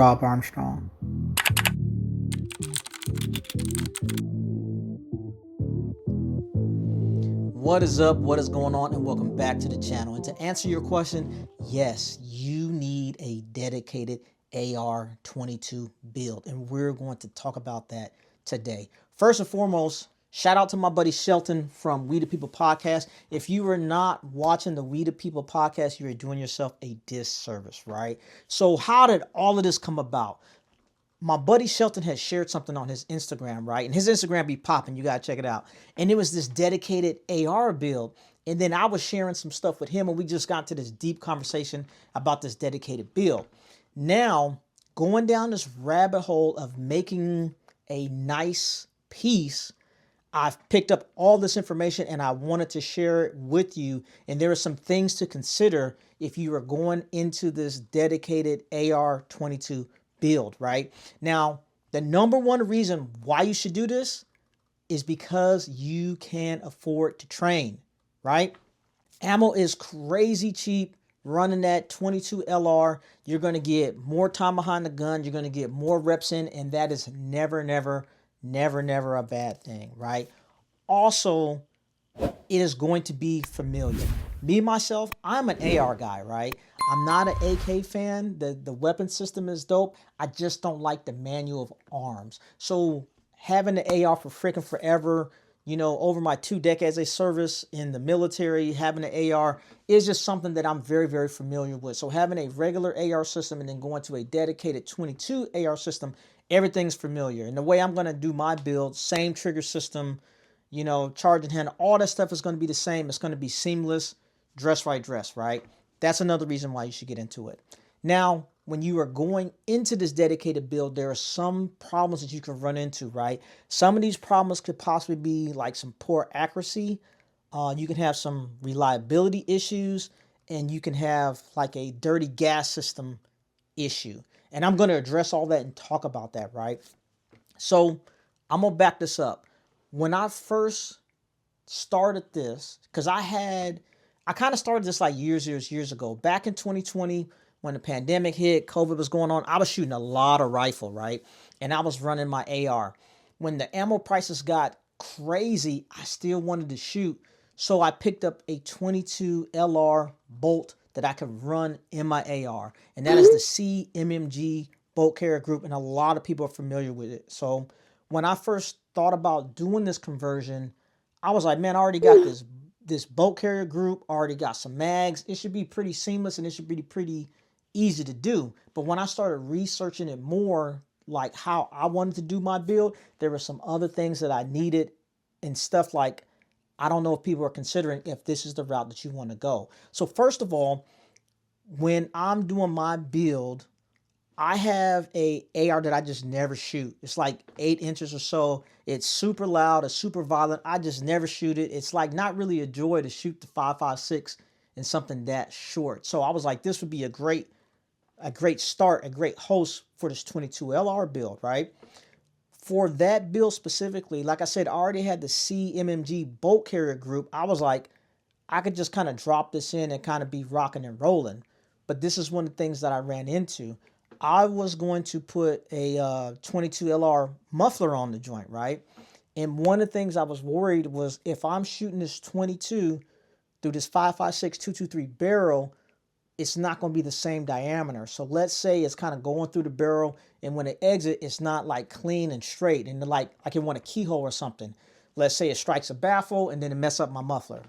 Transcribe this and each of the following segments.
Rob Armstrong. What is up? What is going on? And welcome back to the channel. And to answer your question, yes, you need a dedicated AR22 build. And we're going to talk about that today. First and foremost, shout out to my buddy Shelton from We the People podcast. If you are not watching the We the People podcast, you are doing yourself a disservice, right? So how did all of this come about? My buddy Shelton had shared something on his Instagram, right? And his Instagram be popping. You got to check it out. And it was this dedicated AR build. And then I was sharing some stuff with him, and we just got to this deep conversation about this dedicated build. Now, going down this rabbit hole of making a nice piece, I've picked up all this information and I wanted to share it with you. And there are some things to consider if you are going into this dedicated AR22 build, right? Now, the number one reason why you should do this is because you can afford to train, right? Ammo is crazy cheap. Running that 22LR, you're going to get more time behind the gun. You're going to get more reps in, and that is never a bad thing, right? Also, it is going to be familiar. Me, myself, I'm an AR guy, right? I'm not an AK fan. The weapon system is dope. I just don't like the manual of arms. So having the AR for freaking forever, you know, over my 2 decades of service in the military, having the AR is just something that I'm very familiar with. So having a regular AR system and then going to a dedicated 22 AR system, everything's familiar. And the way I'm going to do my build, same trigger system, you know, charging hand, all that stuff is going to be the same. It's going to be seamless, dress right? That's another reason why you should get into it. Now, when you are going into this dedicated build, there are some problems that you can run into, right? Some of these problems could possibly be like some poor accuracy. You can have some reliability issues, and you can have like a dirty gas system issue. And I'm going to address all that and talk about that, right? So I'm going to back this up. When I first started this, because I kind of started this like years ago. Back in 2020, when the pandemic hit, COVID was going on, I was shooting a lot of rifle, right? And I was running my AR. When the ammo prices got crazy, I still wanted to shoot. So I picked up a 22LR bolt that I could run in my AR. And that is the CMMG bolt carrier group. And a lot of people are familiar with it. So when I first thought about doing this conversion, I was like, man, I already got this bolt carrier group, already got some mags. It should be pretty seamless and it should be pretty easy to do. But when I started researching it more, like how I wanted to do my build, there were some other things that I needed and stuff like, I don't know if people are considering if this is the route that you want to go. So first of all, when I'm doing my build, I have a AR that I just never shoot. It's like 8 inches or so. It's super loud, it's super violent. I just never shoot it. It's like not really a joy to shoot the 5.56 in something that short. So I was like, this would be a great start, a great host for this 22LR build, right? For that build specifically, like I said, I already had the CMMG bolt carrier group. I was like, I could just kind of drop this in and kind of be rocking and rolling. But this is one of the things that I ran into. I was going to put a 22LR muffler on the joint, right? And one of the things I was worried was if I'm shooting this 22 through this 5.56 223 barrel, it's not going to be the same diameter. So let's say it's kind of going through the barrel, and when it exits, it's not like clean and straight, and like I can want a keyhole or something. Let's say it strikes a baffle, and then it mess up my muffler.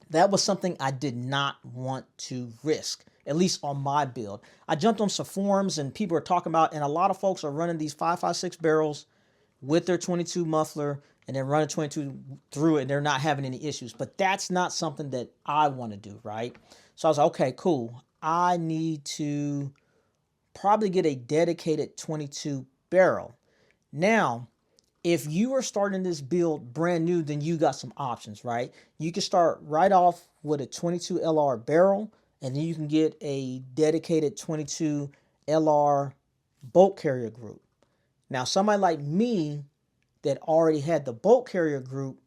That was something I did not want to risk, at least on my build. I jumped on some forums and people are talking about, and a lot of folks are running these 5.56 barrels with their 22 muffler and then running 22 through it and they're not having any issues. But that's not something that I want to do, right? So I was like, okay, cool. I need to probably get a dedicated 22 barrel. Now, if you are starting this build brand new, then you got some options, right? You can start right off with a 22LR barrel, and then you can get a dedicated 22LR bolt carrier group. Now, somebody like me that already had the bolt carrier group,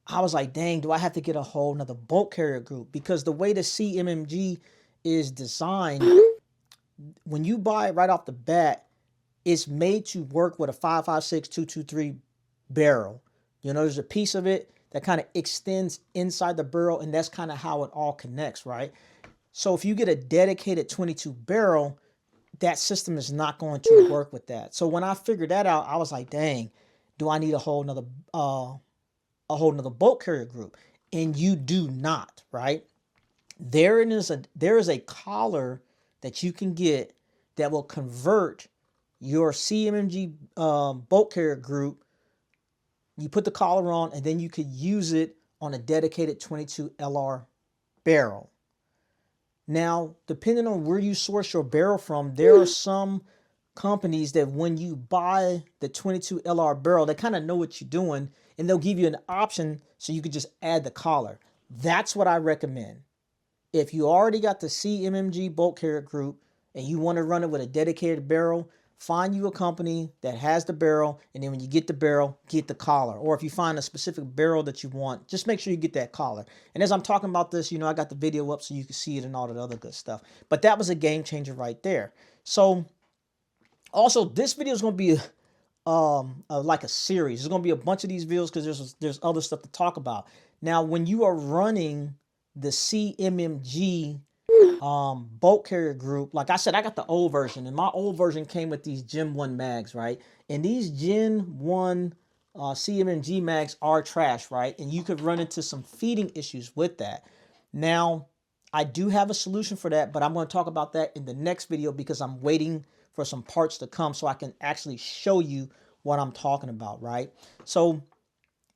I was like, dang, do I have to get a whole nother bolt carrier group? Because the way the CMMG is designed, when you buy it right off the bat, it's made to work with a 5.56 223 barrel. You know, there's a piece of it that kind of extends inside the barrel, and that's kind of how it all connects, right? So if you get a dedicated 22 barrel, that system is not going to work with that. So when I figured that out, I was like, dang, do I need a whole nother bolt carrier group? And you do not, right? There is a collar that you can get that will convert your CMMG bolt carrier group. You put the collar on, and then you could use it on a dedicated 22LR barrel. Now, depending on where you source your barrel from, there are some companies that when you buy the 22LR barrel, they kind of know what you're doing, and they'll give you an option so you could just add the collar. That's what I recommend. If you already got the CMMG bolt carrier group and you want to run it with a dedicated barrel, find you a company that has the barrel, and then when you get the barrel, get the collar. Or if you find a specific barrel that you want, just make sure you get that collar. And as I'm talking about this, you know, I got the video up so you can see it and all that other good stuff. But that was a game changer right there. So also, this video is going to be like a series. There's going to be a bunch of these videos because there's other stuff to talk about. Now, when you are running the CMMG bolt carrier group, like I said, I got the old version, and my old version came with these Gen 1 mags, right? And these Gen 1 CMMG mags are trash, right? And you could run into some feeding issues with that. Now, I do have a solution for that, but I'm going to talk about that in the next video because I'm waiting for some parts to come so I can actually show you what I'm talking about, right? So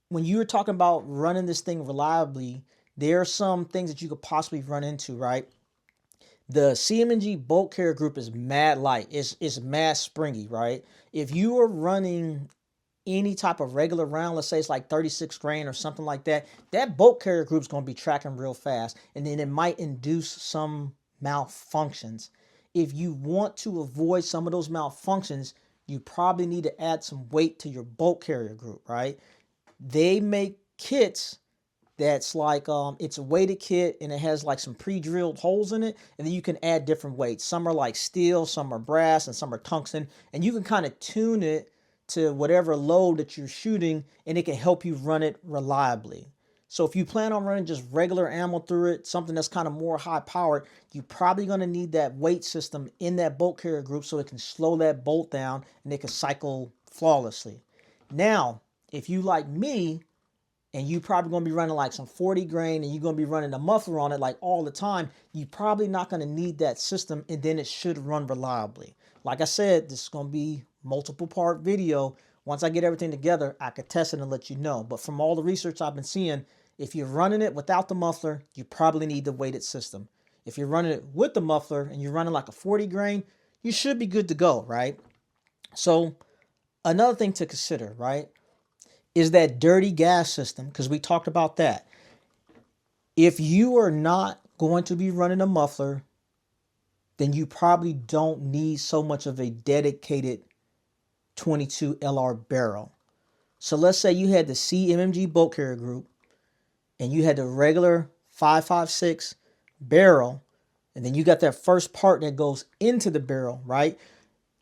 when you're talking about running this thing reliably, there are some things that you could possibly run into, right? The CMMG bolt carrier group is mad light. It's mad springy, right? If you are running any type of regular round, let's say it's like 36 grain or something like that, that bolt carrier group is going to be tracking real fast, and then it might induce some malfunctions. If you want to avoid some of those malfunctions, you probably need to add some weight to your bolt carrier group, right? They make kits that's like it's a weighted kit, and it has like some pre-drilled holes in it, and then you can add different weights. Some are like steel, some are brass, and some are tungsten, and you can kind of tune it to whatever load that you're shooting, and it can help you run it reliably. So if you plan on running just regular ammo through it, something that's kind of more high powered, you're probably going to need that weight system in that bolt carrier group so it can slow that bolt down and it can cycle flawlessly. Now, if you like me, and you probably going to be running like some 40 grain, and you're going to be running a muffler on it like all the time, you're probably not going to need that system, and then it should run reliably. Like I said, this is going to be multiple part video. Once I get everything together, I could test it and let you know. But from all the research I've been seeing, if you're running it without the muffler, you probably need the weighted system. If you're running it with the muffler and you're running like a 40 grain, you should be good to go, right? So another thing to consider, right, is that dirty gas system, because we talked about that. If you are not going to be running a muffler, then you probably don't need so much of a dedicated 22LR barrel. So let's say you had the CMMG bolt carrier group, and you had the regular 5.56 barrel, and then you got that first part that goes into the barrel, right?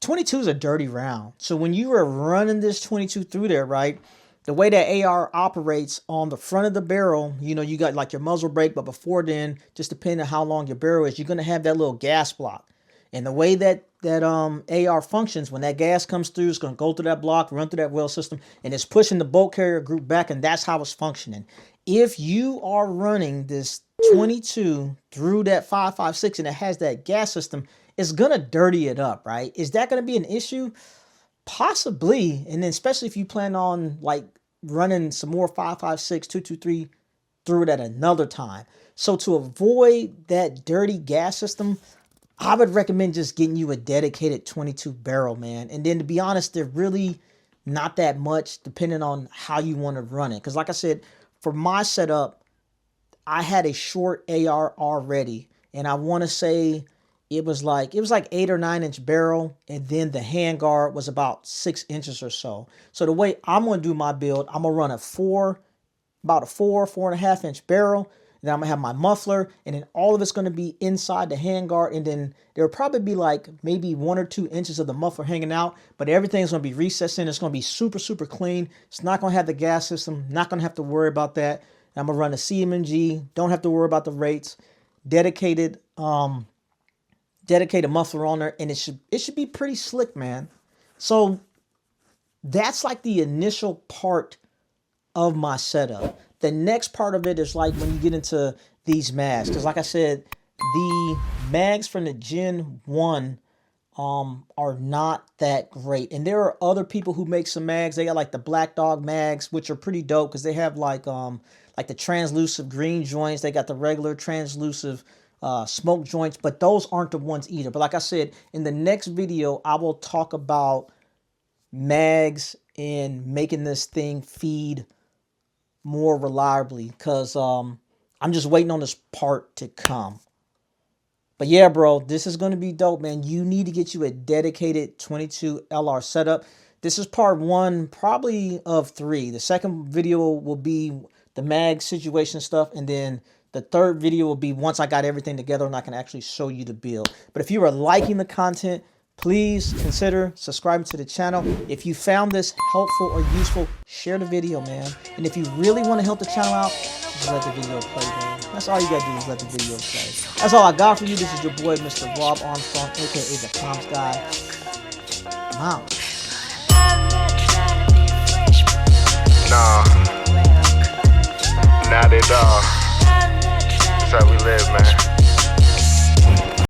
22 is a dirty round. So when you are running this 22 through there, right, the way that AR operates on the front of the barrel, you know, you got like your muzzle brake, but before then, just depending on how long your barrel is, you're going to have that little gas block. And the way that AR functions, when that gas comes through, it's going to go through that block, run through that well system, and it's pushing the bolt carrier group back, and that's how it's functioning. If you are running this 22 through that 5.56 and it has that gas system, it's going to dirty it up, right? Is that going to be an issue? Possibly. And then especially if you plan on like running some more 5.56, 223 through it at another time. So to avoid that dirty gas system, I would recommend just getting you a dedicated 22 barrel, man. And then to be honest, they're really not that much depending on how you want to run it. Because like I said, for my setup, I had a short AR already, and I want to say it was like 8 or 9 inch barrel, and then the handguard was about 6 inches or so. So the way I'm going to do my build, I'm going to run about a 4.5 inch barrel, then I'm gonna have my muffler, and then all of it's gonna be inside the handguard, and then there'll probably be like maybe 1 or 2 inches of the muffler hanging out, but everything's gonna be recessed in. It's gonna be super, super clean. It's not gonna have the gas system, not gonna have to worry about that. And I'm gonna run a CMG, don't have to worry about the rates, dedicated muffler on there, and it should be pretty slick, man. So that's like the initial part of my setup. The next part of it is like when you get into these mags, because like I said, the mags from the Gen 1 are not that great. And there are other people who make some mags. They got like the Black Dog mags, which are pretty dope because they have like the translucent green joints. They got the regular translucent smoke joints, but those aren't the ones either. But like I said, in the next video, I will talk about mags and making this thing feed more reliably, because I'm just waiting on this part to come. But yeah, bro, this is going to be dope, man. You need to get you a dedicated 22LR setup. This is part 1, probably of 3. The second video will be the mag situation stuff, and then the third video will be once I got everything together and I can actually show you the build. But if you are liking the content, please consider subscribing to the channel. If you found this helpful or useful, share the video, man. And if you really want to help the channel out, just let the video play, man. That's all you gotta do is let the video play. That's all I got for you. This is your boy, Mr. Rob Armstrong, aka the Comms Guy. I'm out. Nah, not at all. That's how we live, man.